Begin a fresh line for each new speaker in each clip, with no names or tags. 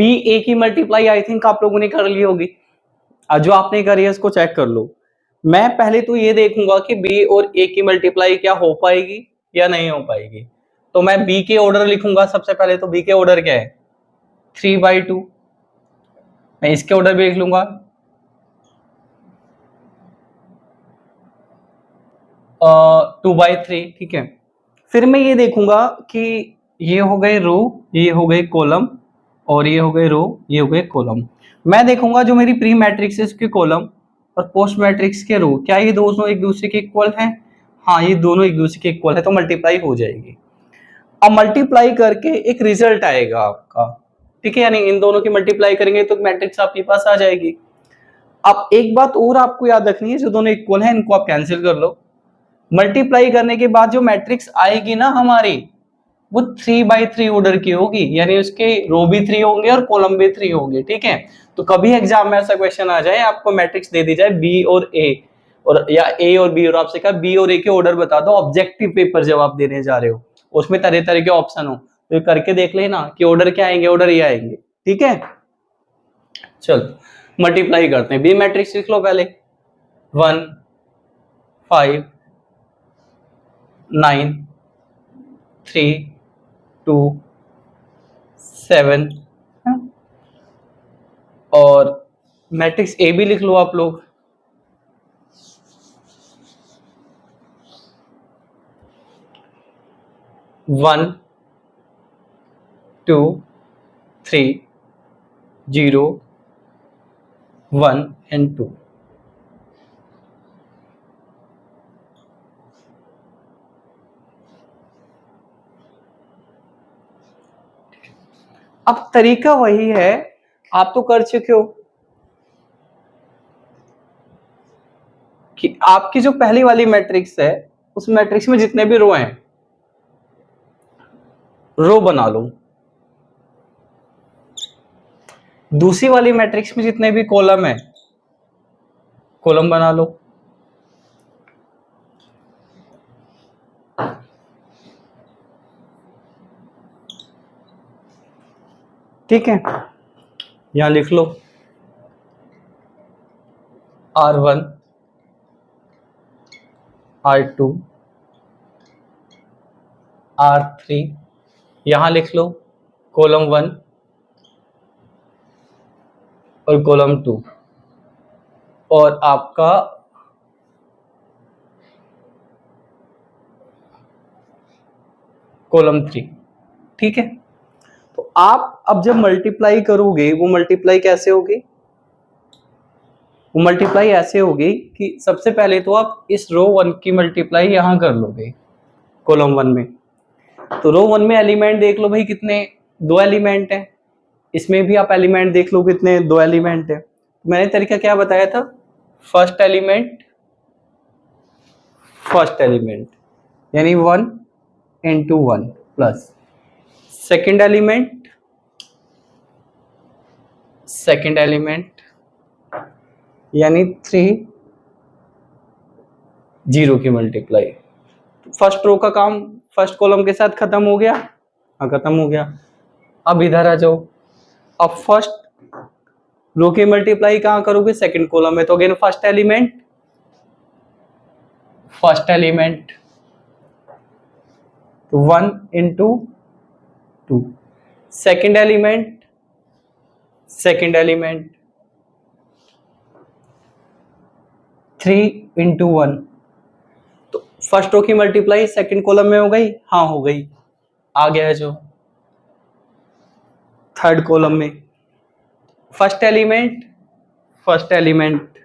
B ए की multiply I think आप लोगों ने कर ली होगी, जो आपने करी है उसको चेक कर लो। मैं पहले तो ये देखूंगा कि बी और ए की मल्टीप्लाई क्या हो पाएगी या नहीं हो पाएगी। तो मैं बी के ऑर्डर लिखूंगा सबसे पहले। तो बी के ऑर्डर क्या है 3/2। मैं इसके ऑर्डर भी लिख लूंगा 2/3। ठीक है, फिर मैं ये देखूंगा कि ये हो गए रो, ये हो गए कॉलम, और ये हो गए रो, ये हो गए कॉलम। मैं देखूंगा जो मेरी प्री मैट्रिक्स के कॉलम और पोस्ट मैट्रिक्स के रो, क्या ये दोनों एक दूसरे के इक्वल हैं? हाँ, ये दोनों एक दूसरे के इक्वल है, तो मल्टीप्लाई हो जाएगी। अब मल्टीप्लाई करके एक रिजल्ट आएगा आपका, ठीक है, यानी इन दोनों की मल्टीप्लाई करेंगे तो मैट्रिक्स आपके पास आ जाएगी। अब एक बात और आपको याद रखनी है, जो दोनों इक्वल है इनको आप कैंसिल कर लो। मल्टीप्लाई करने के बाद जो मैट्रिक्स आएगी ना हमारी, वो 3/3 ऑर्डर की होगी, यानी उसके रो भी 3 होंगे और कॉलम भी 3 होंगे। ठीक है, तो कभी एग्जाम में ऐसा क्वेश्चन आ जाए, आपको मैट्रिक्स दे दी जाए बी और ए, और या ए और बी, और आपसे कहा बी और ए के ऑर्डर बता दो, ऑब्जेक्टिव पेपर जब आप देने जा रहे हो, उसमें तरह तरह के ऑप्शन हो, तो करके देख लेना कि ऑर्डर क्या आएंगे, ऑर्डर ये आएंगे। ठीक है, चलो मल्टीप्लाई करते हैं। बी मैट्रिक्स लिख लो पहले, 1 5 9 3 2 7, और मैट्रिक्स ए भी लिख लो आप लोग, 1 2 3 0 1 and 2। अब तरीका वही है, आप तो कर चुके हो कि आपकी जो पहली वाली मैट्रिक्स है उस मैट्रिक्स में जितने भी रो हैं, रो बना लो। दूसरी वाली मैट्रिक्स में जितने भी कॉलम है, कॉलम बना लो। ठीक है, यहां लिख लो R1 R2 R3, यहां लिख लो कॉलम 1 और कॉलम 2, और आपका कॉलम 3। ठीक है, तो आप अब जब मल्टीप्लाई करोगे, वो मल्टीप्लाई कैसे होगी? वो मल्टीप्लाई ऐसे होगी कि सबसे पहले तो आप इस रो 1 की मल्टीप्लाई यहां कर लोगे कॉलम 1 में। तो रो 1 में एलिमेंट देख लो भाई कितने, 2 एलिमेंट है। इसमें भी आप एलिमेंट देख लो कितने, 2 एलिमेंट है। मैंने तरीका क्या बताया था? फर्स्ट एलिमेंट यानी 1 into 1 प्लस सेकेंड एलिमेंट यानी 3 0 की मल्टीप्लाई। फर्स्ट रो का काम फर्स्ट कॉलम के साथ खत्म हो गया। हाँ, खत्म हो गया। अब इधर आ जाओ, अब फर्स्ट रो की मल्टीप्लाई कहां करोगे? सेकंड कॉलम में। तो अगेन फर्स्ट एलिमेंट तो 1 into 2, सेकेंड एलिमेंट 3 into 1। तो फर्स्ट रो की मल्टीप्लाई सेकंड कॉलम में हो गई? हाँ, हो गई। आ गया है जो थर्ड कॉलम में फर्स्ट एलिमेंट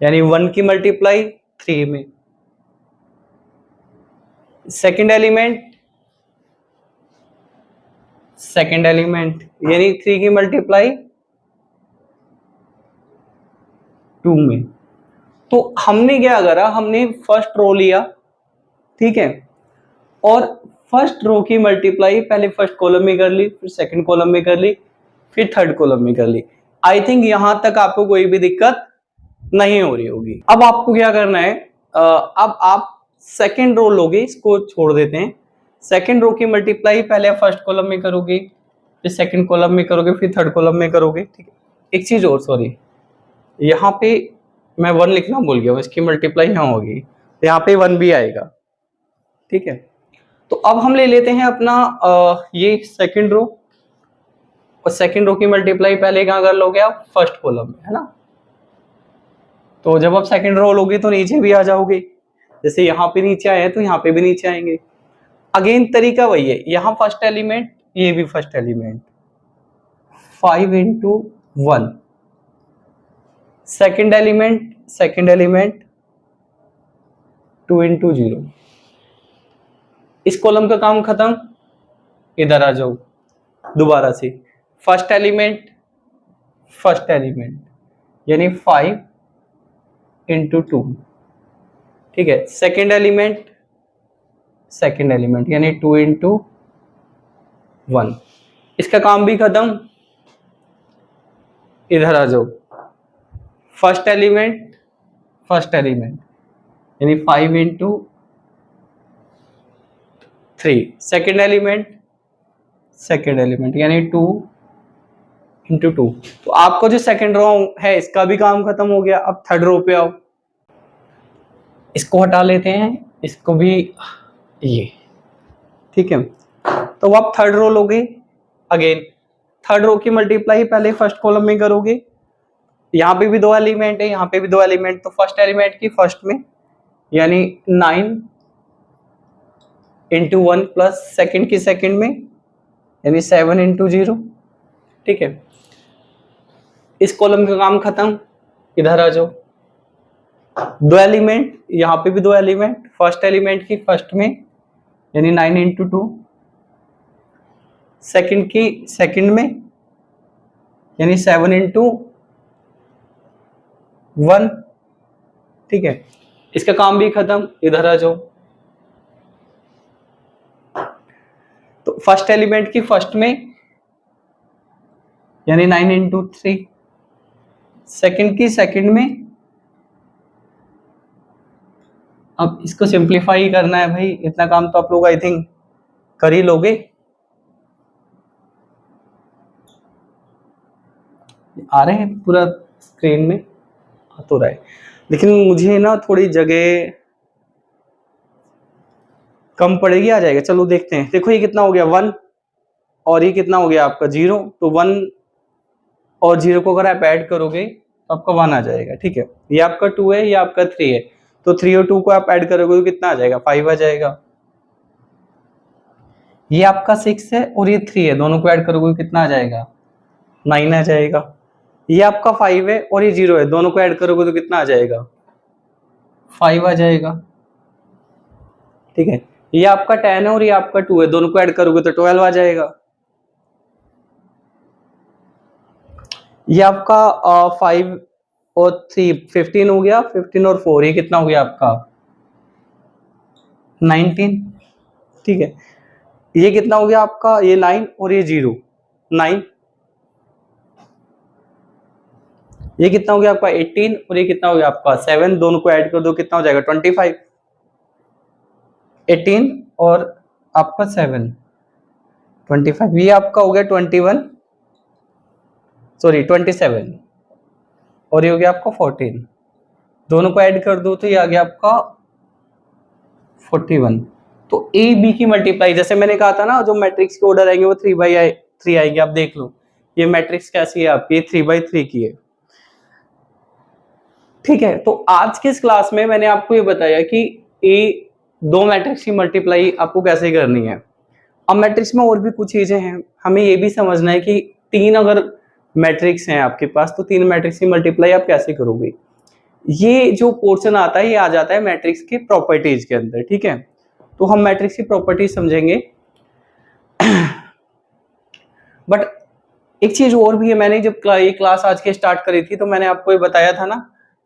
यानी 1 की मल्टीप्लाई 3 में, सेकेंड एलिमेंट यानी 3 की मल्टीप्लाई 2 में। तो हमने क्या करा, हमने फर्स्ट रो लिया, ठीक है, और फर्स्ट रो की मल्टीप्लाई पहले फर्स्ट कॉलम में कर ली, फिर सेकंड कॉलम में कर ली, फिर थर्ड कॉलम में कर ली। आई थिंक यहां तक आपको कोई भी दिक्कत नहीं हो रही होगी। अब आपको क्या करना है, अब आप सेकंड रो लोगे, इसको छोड़ देते हैं। सेकंड रो की मल्टीप्लाई पहले फर्स्ट कॉलम में करोगे, फिर सेकंड कॉलम में करोगे, फिर थर्ड कॉलम में करोगे, ठीक है। एक चीज और, सॉरी, यहाँ पे मैं 1 लिखना भूल गया, इसकी मल्टीप्लाई यहाँ होगी, तो यहाँ पे 1 भी आएगा, ठीक है। तो अब हम ले लेते हैं अपना ये सेकंड रो, और सेकंड रो की मल्टीप्लाई पहले कहाँ कर लोगे आप, फर्स्ट कॉलम में, है ना। तो जब आप सेकंड रो लोगे तो नीचे भी आ जाओगे, जैसे यहाँ पे नीचे आए हैं तो यहाँ पे भी नीचे आएंगे। अगेन तरीका वही है, यहाँ फर्स्ट एलिमेंट, ये भी first element, 5 into 1, second element 2 into 0। इस कॉलम का काम खत्म, इधर आ जाओ दोबारा से, फर्स्ट एलिमेंट यानी 5 इंटू 2, ठीक है। सेकेंड एलिमेंट यानी 2 इंटू 1, इसका काम भी खत्म, इधर आ जाओ, फर्स्ट एलिमेंट यानी 5 इंटू 3, सेकेंड एलिमेंट यानी 2 इंटू 2। तो आपको जो सेकेंड रो है इसका भी काम खत्म हो गया। अब थर्ड रो पे आओ, इसको हटा लेते हैं, इसको भी, ये, ठीक है। तो आप थर्ड रो लोगे, अगेन थर्ड रो की मल्टीप्लाई पहले फर्स्ट कॉलम में करोगे, यहाँ पे भी 2 एलिमेंट है, यहाँ पे भी 2 एलिमेंट, तो फर्स्ट एलिमेंट की फर्स्ट में यानी 9 इंटू 1 प्लस सेकेंड की सेकेंड में यानी 7 इंटू 0, ठीक है। इस कॉलम का काम खत्म, इधर आ जाओ, 2 एलिमेंट, यहाँ पे भी 2 एलिमेंट, फर्स्ट एलिमेंट की फर्स्ट में यानी 9 इंटू 2, सेकेंड की सेकेंड में यानी 7 इंटू 1, ठीक है। इसका काम भी खत्म, इधर आ जाओ, तो फर्स्ट एलिमेंट की फर्स्ट में यानी 9 इंटू 3, सेकेंड की सेकेंड में, अब इसको सिंप्लीफाई करना है भाई, इतना काम तो आप लोग आई थिंक कर ही लोगे। आ रहे हैं पूरा स्क्रीन में, आ तो रहा है, लेकिन मुझे ना थोड़ी जगह कम पड़ेगी, आ जाएगा। चलो देखते हैं, देखो ये कितना हो गया 1, और ये कितना हो गया आपका 0, तो 1 और 0 को अगर आप ऐड करोगे तो आपका 1 आ जाएगा, ठीक है। ये आपका 2 है, ये आपका 3 है, तो 3 और 2 को आप ऐड करोगे तो कितना आ जाएगा, 5 आ जाएगा। ये आपका 6 है और ये 3 है, दोनों को ऐड करोगे कितना आ जाएगा, 9 आ जाएगा। ये आपका 5 है और ये 0 है, दोनों को ऐड करोगे तो कितना आ जाएगा, 5 आ जाएगा, ठीक है। ये आपका 10 है और ये आपका 2 है, दोनों को ऐड करोगे तो 12 आ जाएगा। ये आपका 5 और 3 15 हो गया, 15 और 4 ये कितना हो गया आपका 19, ठीक है। ये कितना हो गया आपका, ये 9 और ये 0, 9, ये कितना हो गया आपका 18 और ये कितना हो गया आपका 7, दोनों को ऐड कर दो कितना हो जाएगा 25, 18 और आपका 7 25, ये आपका हो गया 21, सॉरी 27, और ये हो गया आपका 14, दोनों को ऐड कर दो तो ये आ गया आपका 41। तो ए बी की मल्टीप्लाई, जैसे मैंने कहा था ना, जो मैट्रिक्स के ऑर्डर आएंगे वो 3/3 आएंगे। आप देख लो ये मैट्रिक्स कैसी है आपकी, ये 3/3 की है, ठीक है। तो आज के इस क्लास में मैंने आपको ये बताया कि ए 2 मैट्रिक्स की मल्टीप्लाई आपको कैसे करनी है। अब मैट्रिक्स में और भी कुछ चीजें हैं, हमें ये भी समझना है कि 3 अगर मैट्रिक्स हैं आपके पास तो 3 मैट्रिक्स की मल्टीप्लाई आप कैसे करोगे। ये जो पोर्शन आता है ये आ जाता है मैट्रिक्स की प्रॉपर्टीज के अंदर, ठीक है। तो हम मैट्रिक्स की प्रॉपर्टीज समझेंगे। बट एक चीज और भी है, मैंने जब ये क्लास आज के स्टार्ट करी थी तो मैंने आपको ये बताया था ना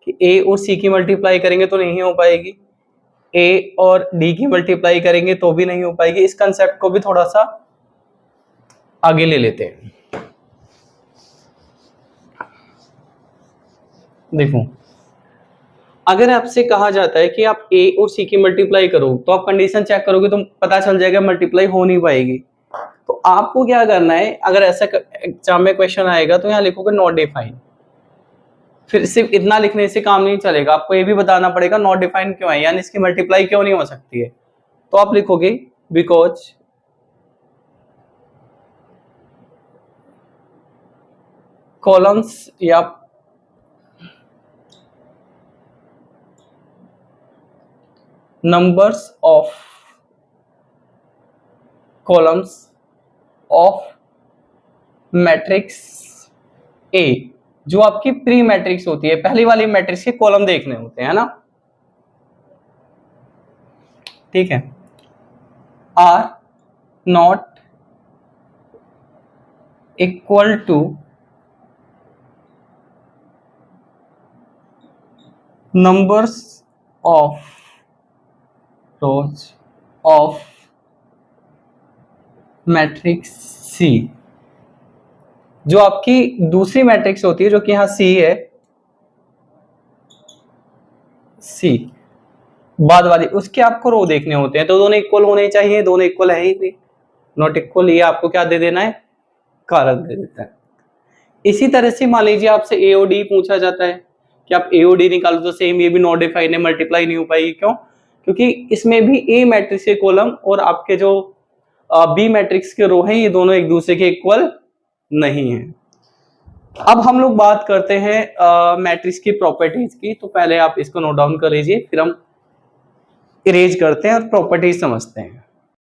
कि ए और सी की मल्टीप्लाई करेंगे तो नहीं हो पाएगी, ए और डी की मल्टीप्लाई करेंगे तो भी नहीं हो पाएगी। इस कंसेप्ट को भी थोड़ा सा आगे ले लेते हैं। देखो, अगर आपसे कहा जाता है कि आप ए और सी की मल्टीप्लाई करो तो आप कंडीशन चेक करोगे तो पता चल जाएगा मल्टीप्लाई हो नहीं पाएगी। तो आपको क्या करना है, अगर ऐसा एग्जाम में क्वेश्चन आएगा तो यहाँ लिखोगे नॉट डिफाइन। फिर सिर्फ इतना लिखने से काम नहीं चलेगा, आपको ये भी बताना पड़ेगा नॉट डिफाइन क्यों है, यानी इसकी मल्टीप्लाई क्यों नहीं हो सकती है। तो आप लिखोगे बिकॉज कॉलम्स या numbers of columns of matrix A, जो आपकी प्री मैट्रिक्स होती है, पहली वाली मैट्रिक्स के कॉलम देखने होते हैं ना, ठीक है, are not equal to numbers of rows of matrix C, जो आपकी दूसरी मैट्रिक्स होती है जो कि यहां सी है, सी बाद वाली, उसके आपको रो देखने होते हैं, तो दोनों इक्वल होने चाहिए, दोनों इक्वल है ही नहीं, नॉट इक्वल, ये आपको क्या दे देना है, कारण दे देता है। इसी तरह से मान लीजिए आपसे ए और डी पूछा जाता है कि आप ए और डी निकालो, तो सेम ये भी नॉट डिफाइन है, मल्टीप्लाई नहीं हो पाएगी, क्यों, क्योंकि इसमें भी ए मैट्रिक्स के कॉलम और आपके जो बी मैट्रिक्स के रो हैं, ये दोनों एक दूसरे के इक्वल नहीं है। अब हम लोग बात करते हैं मैट्रिक्स की प्रॉपर्टीज की, तो पहले आप इसको नोट डाउन कर लीजिए, फिर हम इरेज करते हैं और प्रॉपर्टीज समझते हैं।